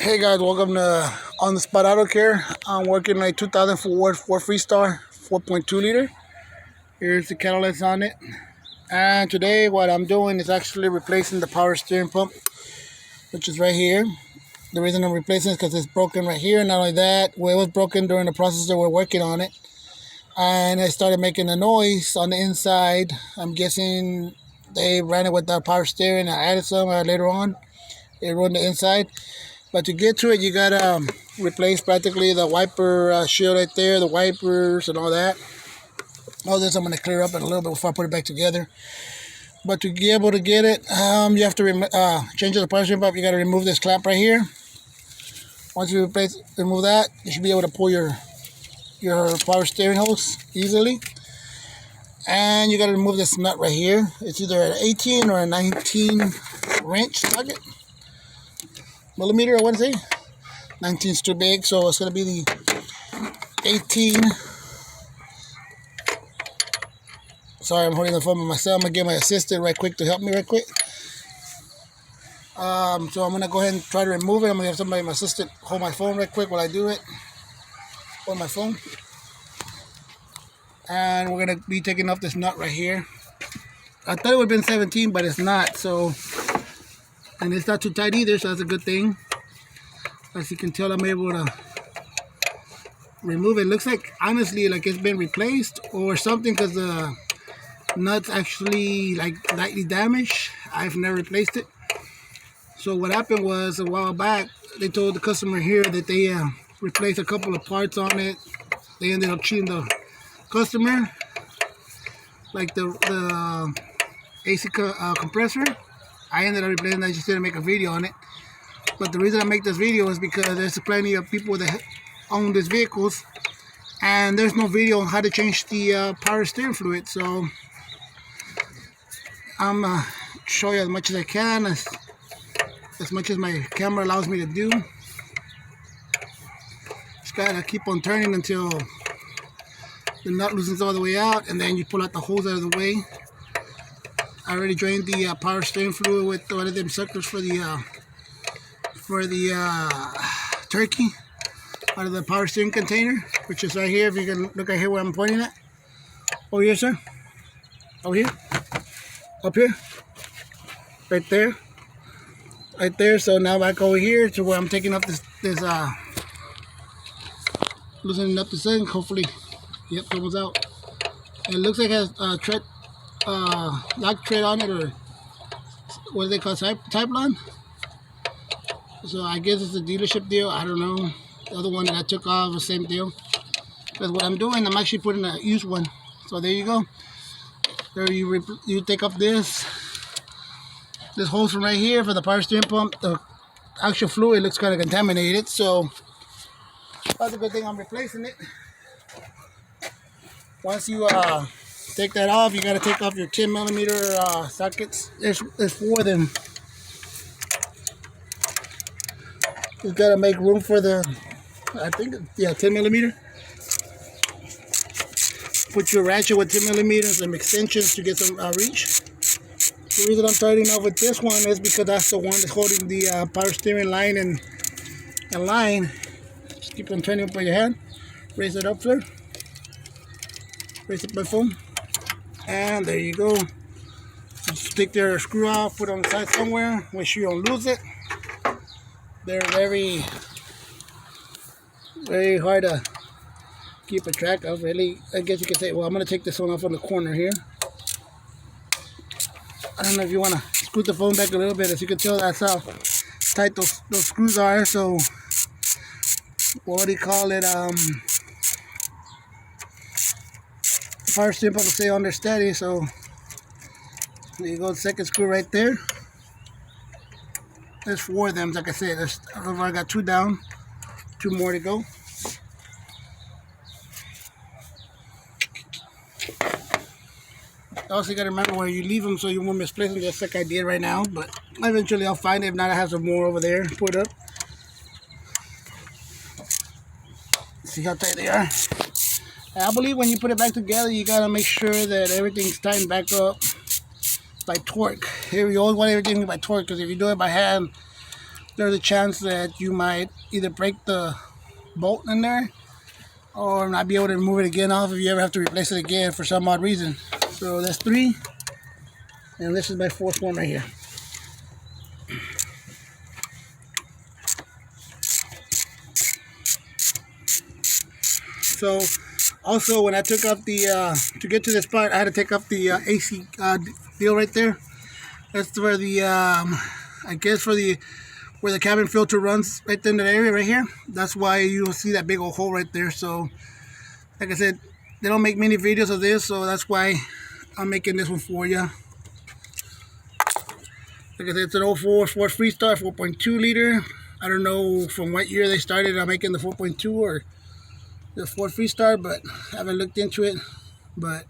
Hey guys, welcome to On the Spot Auto Care. I'm working on a 2004 Ford Freestar 4.2 liter. Here's the catalyst on it. And today what I'm doing is actually replacing the power steering pump, which is right here. The reason I'm replacing it is because it's broken right here. Not only that, well, it was broken during the process that we're working on it. And it started making a noise on the inside. I'm guessing they ran it with the power steering. I added some later on. It ruined the inside. But to get to it, you gotta replace practically the wiper shield right there, the wipers and all that. All this I'm gonna clear up in a little bit before I put it back together. But to be able to get it, you have to change the power steering pump. You gotta remove this clamp right here. Once you remove that, you should be able to pull your power steering hose easily. And you gotta remove this nut right here. It's either an 18 or a 19 wrench socket. Millimeter, I want to say. 19 is too big, so it's going to be the 18. Sorry, I'm holding the phone by myself. I'm going to get my assistant right quick to help me right quick. So I'm going to go ahead and try to remove it. I'm going to have somebody, my assistant, hold my phone right quick while I do it. Hold my phone. And we're going to be taking off this nut right here. I thought it would have been 17, but it's not, so... And it's not too tight either, so that's a good thing. As you can tell, I'm able to remove it. Looks like, honestly, like it's been replaced or something, because the nut's actually like lightly damaged. I've never replaced it. So what happened was, a while back, they told the customer here that they replaced a couple of parts on it. They ended up cheating the customer, like the AC compressor. I ended up replacing that. I just didn't make a video on it. But the reason I make this video is because there's plenty of people that own these vehicles, and there's no video on how to change the power steering fluid. So I'm going to show you as much as I can, as much as my camera allows me to do. Just gotta keep on turning until the nut loosens all the way out, and then you pull out the hose out of the way. I already drained the power steering fluid with one of them suckers for the turkey out of the power steering container, which is right here. If you can look right here where I'm pointing at. Over here, sir. Over here. Up here. Right there. Right there. So now back over here to where I'm taking up this loosening up the thing. Hopefully, yep, it was out. It looks like it has lock tread on it, or what do they call Type-Lon? So I guess it's a dealership deal. I don't know. The other one that I took off, the same deal. Because what I'm doing, I'm actually putting a used one. So there you go. There you take up this hose from right here for the power steering pump. The actual fluid looks kind of contaminated, so that's a good thing I'm replacing it. Once you take that off, you got to take off your 10 millimeter sockets. There's 4 of them. You got to make room for the, I think, yeah, 10 millimeter. Put your ratchet with 10 millimeters, some extensions to get some reach. The reason I'm starting off with this one is because that's the one that's holding the power steering line and line. Just keep on turning up by your hand. Raise it up, sir. Raise up my phone. And there you go. Just take their screw off, put it on the side somewhere. Make sure you don't lose it. They're very, very hard to keep a track of. Really, I guess you could say. Well, I'm gonna take this one off on the corner here. I don't know if you want to scoot the phone back a little bit. As you can tell, that's how tight those screws are. So, what do you call it? Power steering pump will stay under steady. So there you go, the second screw right there. There's 4 of them, like I said. I got 2 down, 2 more to go. Also, you gotta remember where you leave them so you won't misplace them, just like I did right now. But eventually I'll find it. If not, I have some more over there put up. See how tight they are. I believe when you put it back together, you gotta make sure that everything's tightened back up by torque. Here, you always want everything by torque, because if you do it by hand, there's a chance that you might either break the bolt in there or not be able to remove it again off if you ever have to replace it again for some odd reason. So that's 3, and this is my 4th one right here. So also when I took up the to get to this part, I had to take up the AC deal right there. That's where the I guess for the where the cabin filter runs, right in that area right here. That's why you'll see that big old hole right there. So like I said, they don't make many videos of this, so that's why I'm making this one for you. Like I said, it's an 04 Ford Freestar 4.2 liter. I don't know from what year they started on making the 4.2 or the Ford Freestar, but I haven't looked into it. But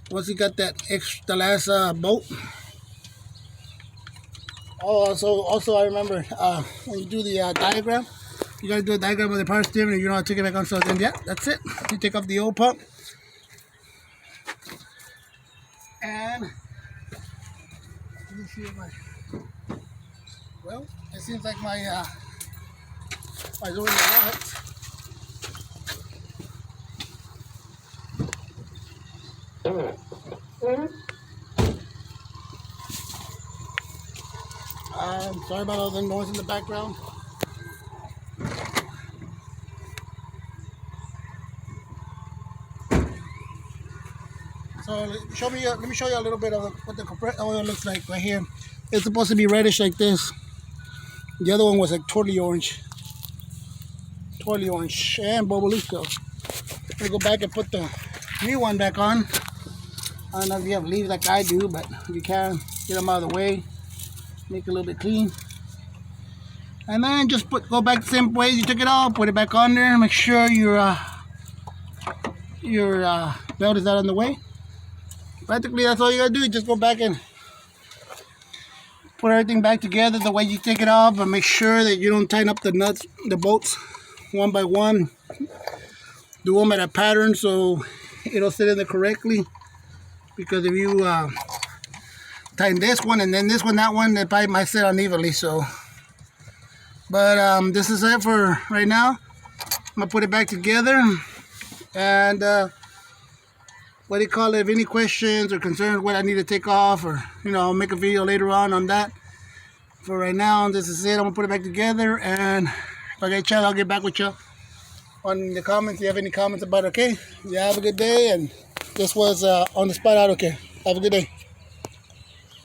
once you got that extra, the last bolt. Oh, also I remember when you do the diagram, you gotta do a diagram of the power steering, and you know how to take it back on. So then, yeah, that's it. You take off the old pump, and let me see if well, it seems like my doing a lot. Sorry about all the noise in the background. So let me show you a little bit of what the compressor oil looks like right here. It's supposed to be reddish like this. The other one was like totally orange and bubbly. So I'm gonna go back and put the new one back on. I don't know if you have leaves like I do, but if you can, get them out of the way, make it a little bit clean. And then just go back the same way you took it off, put it back on there, make sure your belt is out on the way. Practically that's all you gotta do, just go back and put everything back together the way you take it off, and make sure that you don't tighten up the nuts, the bolts one by one. Do them at a pattern so it'll sit in there correctly, because if you tighten this one and then this one, that one, it probably might sit unevenly. So but this is it for right now. I'm gonna put it back together, and what do you call it, if any questions or concerns what I need to take off, or I'll make a video later on that. For right now, this is it. I'm gonna put it back together, and if I get a chance, I'll get back with you on the comments. If you have any comments about it, okay? Yeah, have a good day, and this was On the Spot Auto Care. Have a good day.